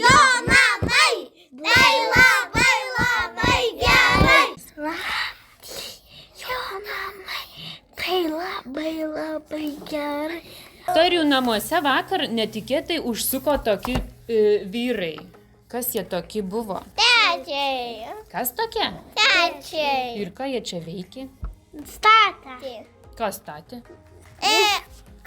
jo namai, tai labai labai gerai. Jo namai, tai labai labai gerai. Torių namuose vakar netikėtai užsuko tokie vyrai. Kas jie tokie buvo? Tečiai. Kas tokie? Tečiai. Ir ką jie čia veikė? Statė. Kas statė?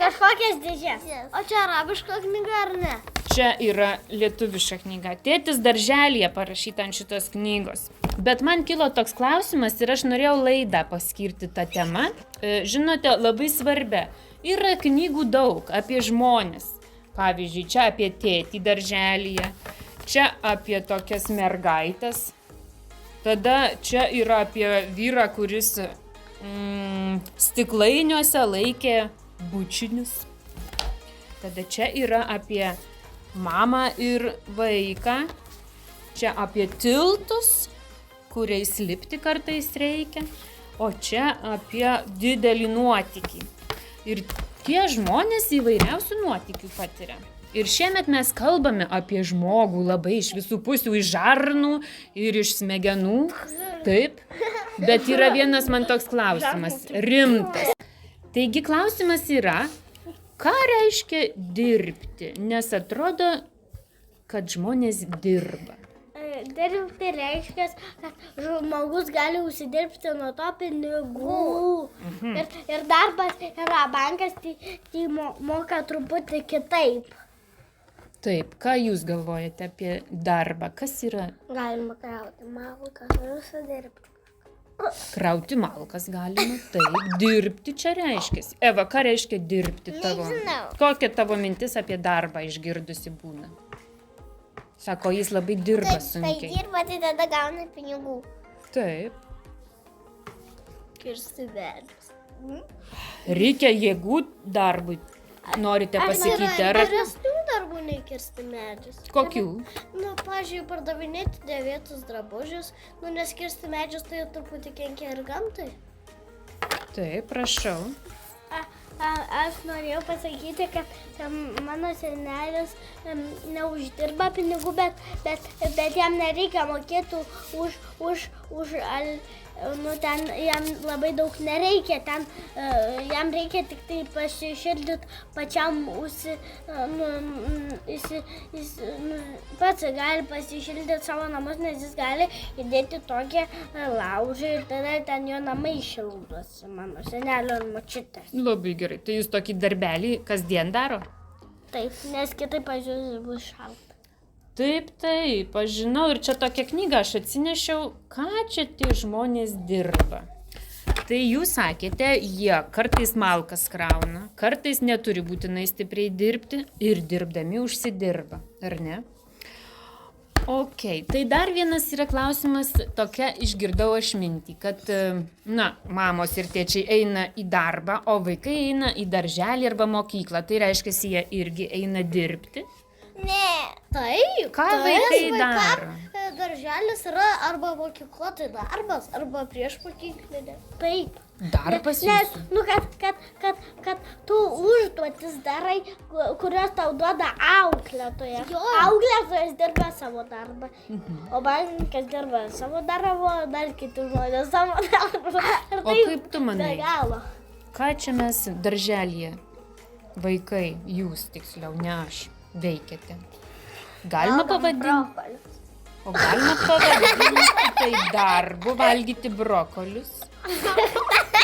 Kažkokias dėžės. O čia arabiška knyga ar ne? Čia yra lietuviška knyga. Tėtis darželėje parašyta ant šitos knygos. Bet man kilo toks klausimas ir aš norėjau laidą paskirti tą temą. Žinote, labai svarbia. Yra knygų daug apie žmones. Pavyzdžiui, čia apie tėtį darželėje. Čia apie tokias mergaitės. Tada čia yra apie vyrą, kuris stiklainiuose laikė bučinius. Tada čia yra apie mamą ir vaiką. Čia apie tiltus, kuriais lipti kartais reikia. O čia apie didelį nuotykį. Ir tie žmonės įvairiausių nuotykių patiria. Ir šiemet mes kalbame apie žmogų labai iš visų pusių, iš žarnų ir iš smegenų. Taip. Bet yra vienas man toks klausimas, rimtas. Taigi klausimas yra, ką reiškia dirbti? Nes atrodo, kad žmonės dirba. Dirbti reiškia, kad žmogus gali užsidirbti nuo to pinigų. Ir darbas yra bankas, tai moka truputį kitaip. Taip, ką jūs galvojate apie darbą? Kas yra? Galima krauti malkas ir užsidirbti. Krauti malkas galima, taip. Dirbti čia reiškia. Eva, ką reiškia dirbti tavo? Nežinau. Kokia tavo mintis apie darbą išgirdusi būna? Sako, jis labai dirba sunkiai. Tai dirba, tai tada gauna pinigų. Taip. Kirsti medžius. Reikia jėgų darbui. Norite pasakyti, ar... Geresnių darbų nei kirsti medžius. Kokių? Pavyzdžiui, pardavinėti dėvėtus drabužius, nes kirsti medžius tai truputį kenkia ir gamtai. Taip, prašau. Aš norėjau pasakyti, kad mano senelis neuždirba pinigų, bet jam nereikia mokėti ten jam labai daug nereikia, ten jam reikia tik tai pasišildyti pačiam pats gali pasišildyti savo namus, nes jis gali įdėti tokią laužą ir tada ten jo namai šildosi, mano senelio ir močiutės. Labai gerai. Tai jūs tokį darbelį kasdien daro? Taip, nes kitaip pažiūrėjus bus šalta. Taip, aš žinau ir čia tokią knygą aš atsinešiau, ką čia tie žmonės dirba. Tai jūs sakėte, jie kartais malkas krauna, kartais neturi būtinai stipriai dirbti ir dirbdami užsidirba, ar ne? Ok, tai dar vienas yra klausimas, tokia išgirdau aš mintį, kad, mamos ir tėčiai eina į darbą, o vaikai eina į darželį arba mokyklą, tai reiškia, jie irgi eina dirbti. Ne. Taip. Ką vaikai daro? Darželis yra arba mokykla, tai darbas, arba prieš mokyklinė. Taip. Darbas Nes, jūsų? kad tu užduotis darai, kurios tau duoda auklėtoja. Auklėtojas dirba savo darbą. O bankas dirba savo darbą, dar kiti žmonės savo darbą. O kaip tu manai? Be galo. Ką čia mes darželyje, vaikai, jūs tiksliau, ne aš, veikiate? Galima pavadinti? O galima pavadinti tai darbu, valgyti brokolius?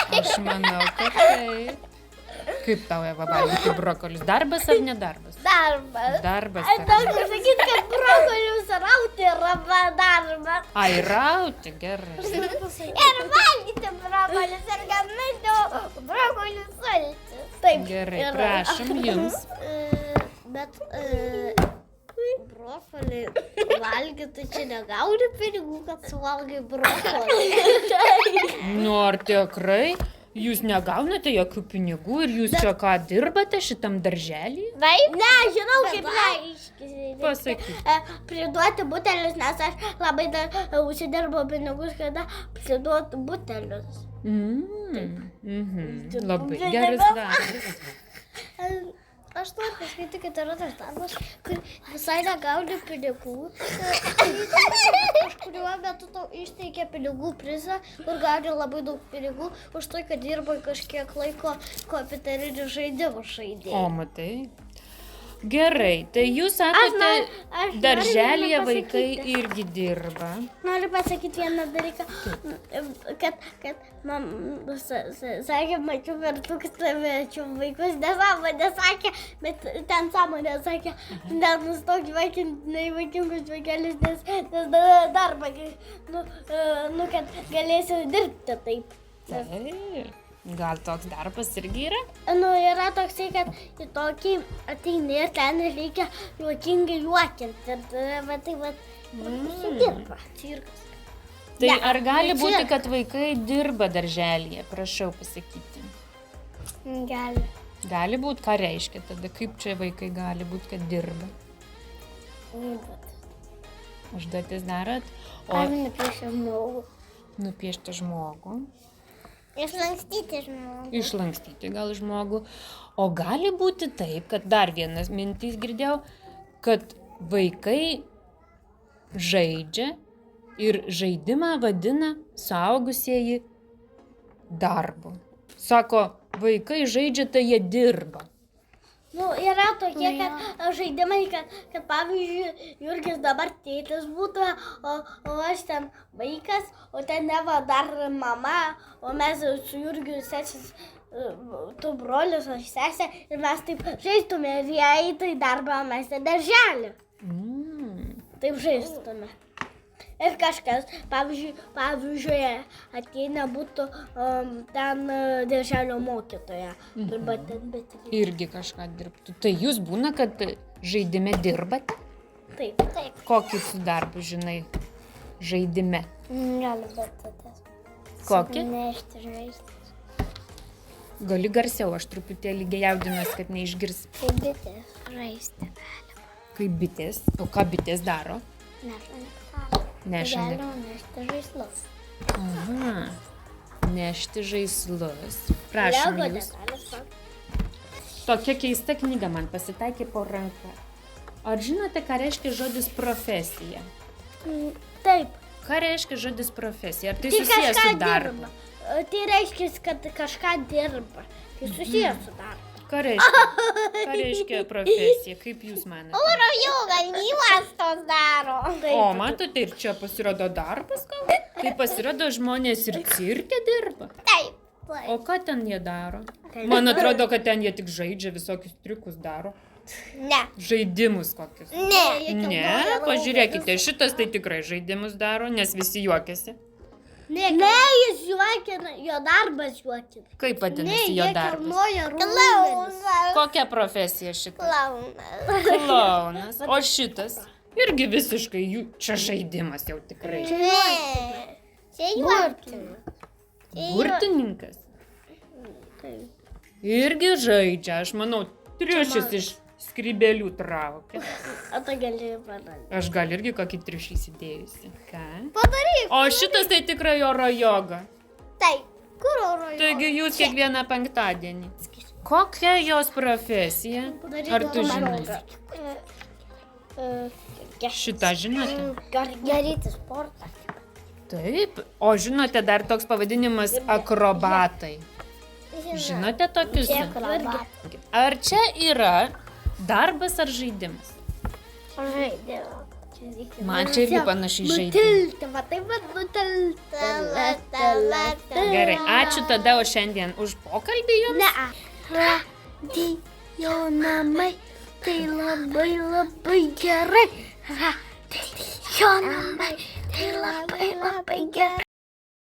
Aš manau, kad taip. Kaip tau, Eva, valgyti brokolius? Darbas ar nedarbas? Darbas. Darbas. Aš pasakyti, kad brokolius rauti yra darbas. Ai, rauti, gerai. Ir valgyti brokolius ir gaminti brokolius sultis. Taip. Gerai, prašom jums. Bet brokolį valgyti čia negauni pinigų, kad suvalgai brokolį. Ar tikrai? Jūs negaunate jokių pinigų ir jūs čia ką dirbate šitam darželį? Taip? Ne, žinau, kaip reiškia. Pasakyk. Priduoti butelius, nes aš labai užsidirbu pinigus, kada priduoti butelius. Labai geras darbas. Aš noriu pasakyti, kad yra tas darbas, kur visai negauni pinigų. Kažkuriuo metu tau išteikia pinigų prizą, kur gauni labai daug pinigų už tai, kad dirbai kažkiek laiko kompiuterinių žaidimų žaidėjai. O, matai. Gerai, tai jūs sakote, aš darželyje noriu vaikai pasakyti. irgi dirba. Noriu pasakyti vieną dalyką, kad man sakė, mačiau per tūkstančių vaikus, nesąmonė sakė, bet ten sąmonė sakė, nenustok neįvaikingus vaikelius, nes darbą, kad galėsiu dirbti taip. Taip. Gal toks darbas irgi yra? Yra toksai, kad į tokį ateini ir ten reikia juokingai juokinti. Ir tai sudirba. Cirkas. Tai Ne, ar gali čia- būti, kad vaikai dirba darželyje? Prašau pasakyti. Gali. Gali būti, ką reiškia tada? Kaip čia vaikai gali būti, kad dirba? Užduotis darot? O Nupiešti žmogų. nupiešti žmogų? Išlankstyti žmogų. Išlankstyti gal žmogų. O gali būti taip, kad dar vienas mintis girdėjau, kad vaikai žaidžia ir žaidimą vadina suaugusieji darbu. Sako, vaikai žaidžia, tai jie dirba. Yra tokie, kad žaidimai, kad pavyzdžiui, Jurgis dabar tėtis būtų, o aš ten vaikas, o ten neva dar mama, o mes su Jurgiu sesis, tu brolius, aš sesė, ir mes taip žaistume, ir jie eitų į darbą, o mes į darželį. Taip žaistume. Ir kažkas, pavyzdžiui, ateina būtų ten darželio mokytoja. Arba ten, bet... Irgi kažką dirbtų. Tai jūs būna, kad žaidime dirbate? Taip. Kokį tu darbą žinai žaidime? Gali būti tas. Kokį? Nešti žaistus. Gali garsiau, aš truputėlį jaudinuosi, kad neišgirs. Kaip bitės žaisti. Kaip bitės. O ką bitės daro? Neša Neša. nešti žaislus. Aha. Nešti žaislus. Prašom jūs. Tokia keista knyga man pasitaikė po ranka. Ar žinote, ką reiškia žodis profesija? Taip. Ką reiškia žodis profesija? Ar tai Tai susijęs kažką su darbu? dirba. Tai reiškia, kad kažką dirba. Tai susijęs su darbu. Ką reiškia profesija? Kaip jūs manate? Gyvas tos daro. O, matote, ir čia pasirodo darbas gal? Tai pasirodo žmonės ir cirke dirba. Taip. O ką ten jie daro? Man atrodo, kad ten jie tik žaidžia, visokius triukus daro. Ne. Žaidimus kokius. Ne, pažiūrėkite, šitas tai tikrai žaidimus daro, nes visi juokiasi. Ne, jis juokina, jo darbas juokina. Kaip vadinasi jo darbas? Karmoja rūmenis. Kokia profesija šita? Klaunas. Klaunas. O šitas? Irgi visiškai jų čia žaidimas jau tikrai. Ne. Čia juokina. Burtininkas? Irgi žaidžia, aš manau, triušis iš skrybėlių traukia. O tai gali padaryti. Aš gal irgi kokį triušį įsidėjusi. Ką? Padaryk. O šitas tai tikrai oro joga. Taip. Kur oro joga? Taigi jūs kiekvieną penktadienį. Kokia jos profesija? Ar tu žinai? Šitą žinote? Daryti sportą. Taip. O žinote dar toks pavadinimas akrobatai. Žinote tokius? Ar čia yra darbas ar žaidimas? Žaidimas. Man čia irgi panašiai žaidimas. Nutilti, va taip pat nutilti. Gerai, ačiū tada už šiandien už pokalbį jums. Ne. Radijo namai, tai labai gerai. Radijo namai, tai labai gerai.